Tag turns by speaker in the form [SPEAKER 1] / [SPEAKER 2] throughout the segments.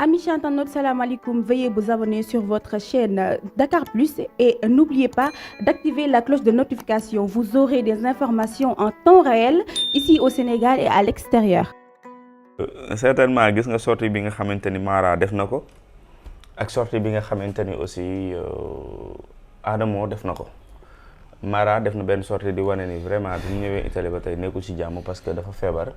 [SPEAKER 1] Amis internautes, salam alaikum. Veuillez vous abonner sur votre chaîne Dakar Plus et n'oubliez pas d'activer la cloche de notification. Vous aurez des informations en temps réel ici au Sénégal et à l'extérieur.
[SPEAKER 2] Certainement gis nga sortie bi nga xamante ni Mara def na ko ak sortie bi nga xamante ni aussi Adamo def na ko. Mara def na benn sortie di wane ni vraiment bi mu ñëwee Italie ba tey nekkul ci jàmm parce que dafa feebar.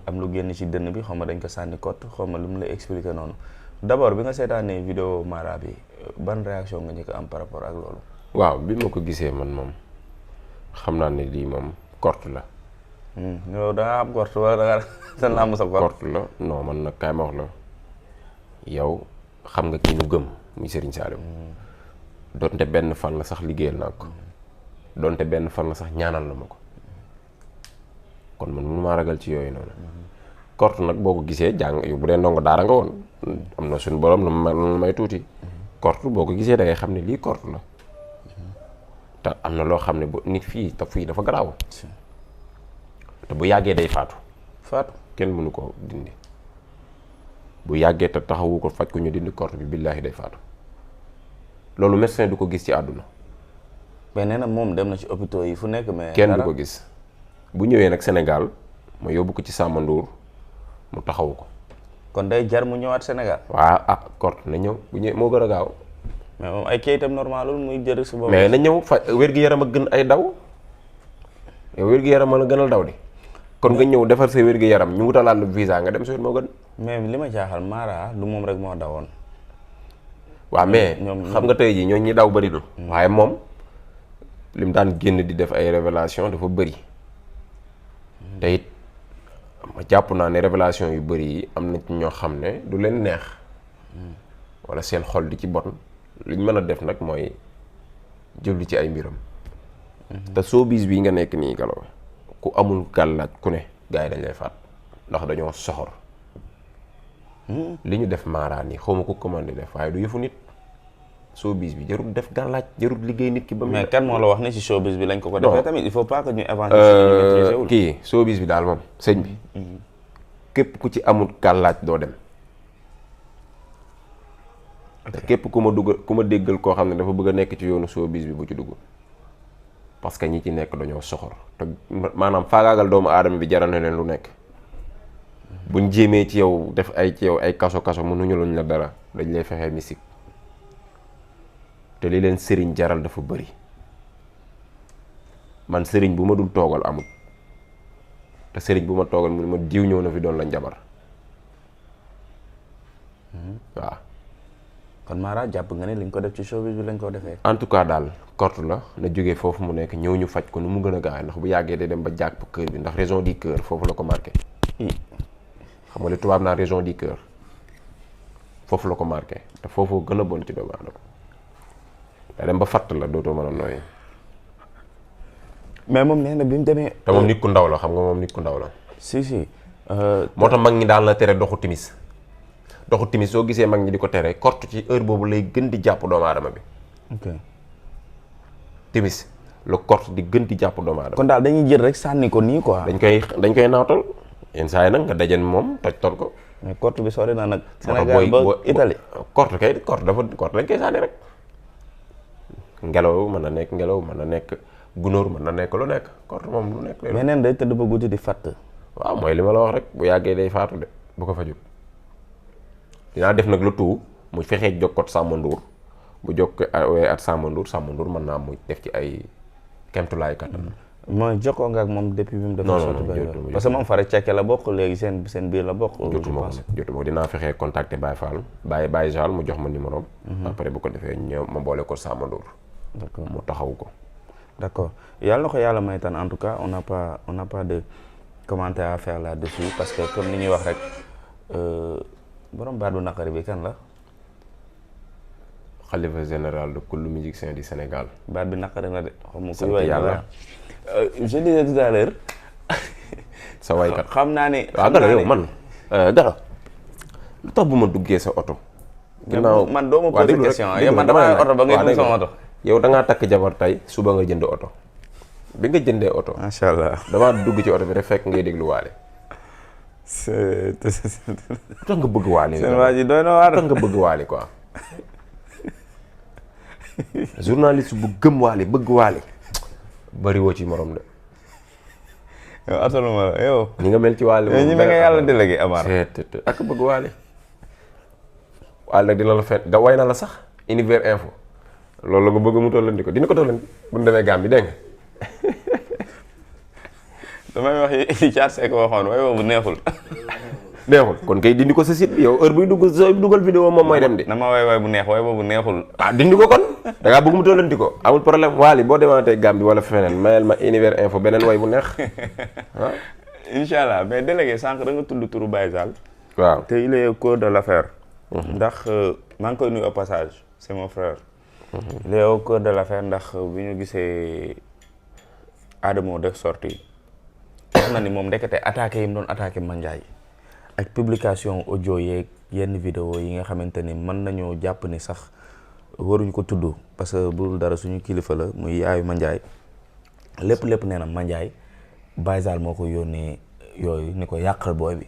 [SPEAKER 2] am lu génn ci dënn bi xaw ma dañ ko sànni kot xaw ma lu mu lay expliquer noonu. D'abord bi nga seetaanee vidéo Mara bi ban réaction nga njëkk am par rapport ak loolu.
[SPEAKER 3] waaw bi ma ko gisee man moom xam naa ne lii moom korte la.
[SPEAKER 2] yow da nga am korte wala da nga sa làmb sa korte
[SPEAKER 3] la non man nag kaay ma wax la yow xam nga kii nu gëm muy Serigne Saliou. donte benn fan la sax liggéeyal naa ko. donte benn fan la sax ñaanal na ma ko kon man mënu maa ragal ci yooyu noonu. korte nag boo ko gisee jàng yow bu dee ndongo daara nga woon am na suñu borom lu may tuuti. korte boo ko gisee da ngay xam ne lii korte la te am na loo xam ne bu nit fii dafa garaaw te bu yàggee day faatu kenn mënu ko dindi bu yàggee te taxawu ko faj ko ñu dindi korte bi billaahi day faatu loolu médecin du ko gis ci àdduna.
[SPEAKER 2] mais nee na moom dem na ci hôpitaux yi fu nekk mais
[SPEAKER 3] kenn du ko gis bu ñëwee nag Sénégal ma yóbbu ko ci Samba Ndour mu taxawu ko.
[SPEAKER 2] kon day jar mu ñëwaat Sénégal.
[SPEAKER 3] waaw korte na ñëw bu ñëwee moo gën a gaaw.
[SPEAKER 2] mais moom ay kayitam normalul muy jëriñ si boobu.
[SPEAKER 3] mais na ñëw wér-gu-yaram a gën ay daw yow wér-gu-yaram a la gënal daw di kon nga ñëw defar sa wér-gu-yaram ñu wutalaat lu visa nga dem si moo gën.
[SPEAKER 2] mais li ma jaaxal Mara lu moom rek moo dawoon.
[SPEAKER 3] waaw mais xam nga tey jii ñooñu ñi daw bëri na. waaye moom lim daan génn di def ay révélation dafa bëri te it ma jàpp naa ne révélation yu bëri yi am na ci ñoo xam ne du leen neex wala seen xol di ci bon liñ mën a def nag mooy jublu ci ay mbiram. te showbiz bii nga nekk nii Gallo ku amul gàllaaj ku ne gars yi dañ lay faat ndax dañoo soxor. li ñu def Mara nii xaw ma ko commandé def waaye du yëfu nit. showbiz bi jarul def gàllaaj jarul liggéey nit ki ba mu.
[SPEAKER 2] mais kan moo la wax ne ci showbiz bi lañ ko defee tamit il faut pas que ñu avancer.
[SPEAKER 3] kii showbiz bi daal moom sëñ bi. képp ku ci amul gàllaaj doo dem. te képp ku ma déggal koo xam ne dafa bëgg a nekk ci yoonu showbiz bi bu ci dugg. parce que ñi ci nekk dañoo soxor te maanaam faagaagal doomu aadama bi jaral na leen lu nekk. buñ jéemee ci yow def ci yow ay kaso mënuñu luñ la dara dañ lay fexee mystique. te li leen sëriñ jaral dafa bëri man sëriñ bu ma dul toogal amul te sëriñ bu ma toogal mu ne ma diw ñëw na fi doon la njabar waaw.
[SPEAKER 2] kon Mara jàpp nga ne liñ ko def ci showbiz bi lañ ko defee.
[SPEAKER 3] en tout cas daal korte la na jógee foofu mu nekk ñëw ñu faj ko nu mu gën a gaaw ndax bu yàggee day dem ba jàpp cœur bi ndax raison du cœur foofu la ko marqué. xam nga li tubaab naa raison du cœur foofu la ko marqué te foofu gën a bon ci doomu aadama da dem ba fatt la dootoo mën a nooyi.
[SPEAKER 2] mais moom nee na bi mu demee.
[SPEAKER 3] te moom nit ku ndaw la xam nga moom nit ku ndaw la.
[SPEAKER 2] si.
[SPEAKER 3] moo tax mag ñi daan la tere doxu timis soo gisee mag ñi di ko tere korte ci heure boobu lay gën di jàpp doomu aadama bi.
[SPEAKER 2] ok
[SPEAKER 3] timis la korte di gën di jàpp doomu aadama.
[SPEAKER 2] kon daal dañuy jël rek sànni ko nii quoi.
[SPEAKER 3] dañ koy naawtal yenn saa yi nag nga dajen moom toj ko.
[SPEAKER 2] mais korte bi sori na nag. Sénégal ba Italie
[SPEAKER 3] korte dañ koy sànni rek. ngelaw mën na nekk ngelaw mën na nekk gunóor mën na nekk lu nekk korte moom lu nekk.
[SPEAKER 2] mais neen day tëdd ba guddi di fatt.
[SPEAKER 3] waaw mooy li ma la wax rek bu yàggee day faatu de bu ko fajut dinaa def nag lu tout mu fexee jokkoo Samba Ndour bu jokkoo at Samba Ndour mën naa mu def ci ay kemtulaay kattan.
[SPEAKER 2] mooy jokkoo nga ak moom depuis bi mu def.
[SPEAKER 3] non
[SPEAKER 2] parce que moom fara cekke la bokk léegi seen biir la bokk.
[SPEAKER 3] jotuma ko dinaa fexee contacter Baye Fall Baye Fall mu jox ma numéro am. après bu ko defee ñëw ma boole ko Samba Ndour.
[SPEAKER 2] d'accord
[SPEAKER 3] mu taxaw ko.
[SPEAKER 2] d'accord yàlla na ko yàlla may tan en tout cas on n'a pas de commentaire à faire là-dessus parce que comme ni ñuy wax rek borom baat bu naqari bi kan la.
[SPEAKER 3] xalifa général de kullu musicien du Sénégal.
[SPEAKER 2] baat bi naqari na de.
[SPEAKER 3] sant yàlla
[SPEAKER 2] je disais tout à l'heure
[SPEAKER 3] sa waykat
[SPEAKER 2] xam naa ne.
[SPEAKER 3] waaw Gallo yow man Gallo lu tax bu ma duggee sa oto.
[SPEAKER 2] ginnaaw man doo ma posé question yow man damaa yor oto ba ngay dugg sama oto.
[SPEAKER 3] yow da ngaa takk jabar tey suba nga jënd oto bi nga jëndee oto.
[SPEAKER 2] macha allah
[SPEAKER 3] damaa dugg ci oto bi rek fekk ngay déglu waale. lu tax nga bëgg Wally.
[SPEAKER 2] seen waa ji doy na waar.
[SPEAKER 3] lu tax nga bëgg Wally quoi. journaliste bu gëm Wally bëgg Wally bari woo ci morom de.
[SPEAKER 2] yow ataluma la yow.
[SPEAKER 3] ñi nga mel ci Wally.
[SPEAKER 2] ñi nga yàlla délégué Amar.
[SPEAKER 3] ak bëgg Wally. Wally nag dina la fet da way na la sax Univers Info loolu la nga bëgg mu tollandi ko dina ko tollandi bu ñu demee Gambie dégg nga.
[SPEAKER 2] damay wax yi Thiat Seck waxoon waaye boobu neexul.
[SPEAKER 3] neexul kon kay dindi ko sa site bi yow heure buy dugal vidéo moom mooy dem di.
[SPEAKER 2] na ma waay bu neex waaye boobu neexul.
[SPEAKER 3] ah dindi ko kon da ngaa bëgg mu tollanti ko amul problème Wally boo demaatee Gambie wala feneen mayel ma Univers Info beneen way bu neex ah.
[SPEAKER 2] incha allah mais délégué sànq da nga tudd turu Baye Zal.
[SPEAKER 3] waaw
[SPEAKER 2] te il est au cœur de l'affaire. ndax maa ngi koy nuyu au passage c'est mon frère. il est au cœur de l'affaire ndax bi ñu gisee Adamo def sortie wax na ni moom ndekete attaqué yi mu doon attaqué Mandiaye ak publication audio yeeg yenn vidéo yi nga xamante ni mën nañoo jàpp ni sax waruñu ko tudd parce que bu dul dara suñu kilifa la muy yaayu Mandiaye lépp nee na Mandiaye Baye Zal moo ko yónnee yooyu ni ko yàqal booy bi.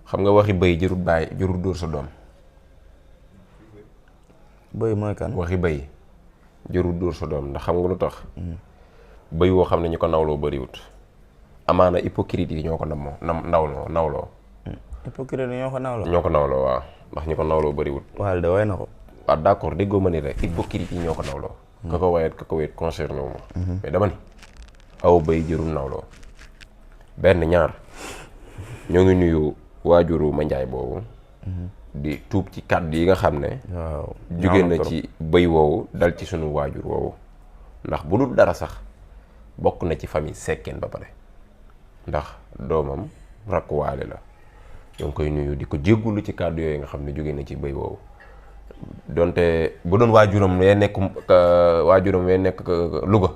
[SPEAKER 3] xam nga waxi bëy jërul bàyyi jërul dóor sa doom.
[SPEAKER 2] bëy mooy kan.
[SPEAKER 3] waxi bëy jërul dóor sa doom ndax xam nga lu tax. bëy woo xam ne ñu ko nawloo bëriwut. amaana hypocrite yi ñoo ko nawloo.
[SPEAKER 2] hypocrite yi ñoo ko nawloo.
[SPEAKER 3] ñoo ko nawloo waaw ndax ñu ko nawloo bëriwut.
[SPEAKER 2] waaw de way na ko.
[SPEAKER 3] waaw d'accord déggoo ma ni rek hypocrite yi ñoo ko nawloo. ka ko wayet ka ko wéet concerné wu ma. mais dama ni aw bëy jërul nawloo. benn ñaar ñoo ngi nuyu waajuru Mandiaye boobu. di tuub ci kàddu yi nga xam ne.
[SPEAKER 2] waaw
[SPEAKER 3] jóge na ci bëy woowu dal ci sunu waajur woowu. ndax bu dul dara sax bokk na ci famille sekkeen ba pare. ndax doomam rakk Wally la. ñoo ngi koy nuyu di ko jéggulu ci kàddu yooyu nga xam ne jóge na ci bëy woowu. donte bu doon waajuram wee nekk Louga.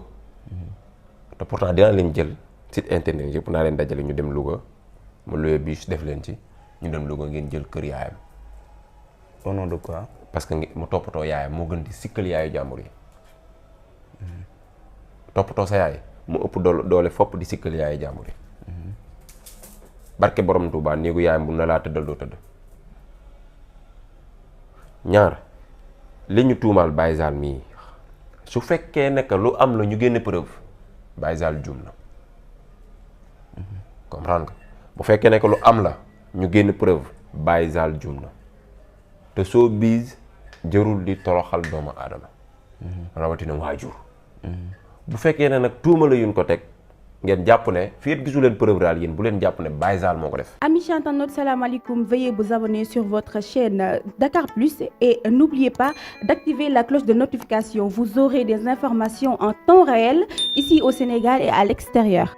[SPEAKER 3] te pourtant dina leen jël site internet yëpp naa leen dajale ñu dem Louga ma loué bus def leen ci ñu dem Louga ngeen jël kër yaayam.
[SPEAKER 2] au nom de quoi.
[SPEAKER 3] parce que mu toppatoo yaayam moo gën di sikkal yaayu jàmbur yi. toppatoo sa yaay mu ëpp doole fopp di sikkal yaayu jàmbur yi. barke borom Tuubaa néegu yaayam bu na laa tëddal doo tëdd. ñaar li ñu tuumaal Baye Zal mii su fekkee ne que lu am la ñu génne preuve Baye Zal juum na. comprendre nga bu fekkee ne que lu am la ñu génn preuve Baye Zal juum na te soo biis jërul di toroxal doomu aadama. rawatina waajur. bu fekkee ne nag tuuma la yuñ ko teg ngeen jàpp ne fii gisu leen preuve réelle yéen bu leen jàpp ne Baye Zal moo ko def.
[SPEAKER 1] Amis internautes, salam alaikum. Veuillez vous abonner sur votre chaîne Dakar Plus et n'oubliez pas d'activer la cloche de notification. Vous aurez des informations en temps réel ici au Sénégal et à l'extérieur.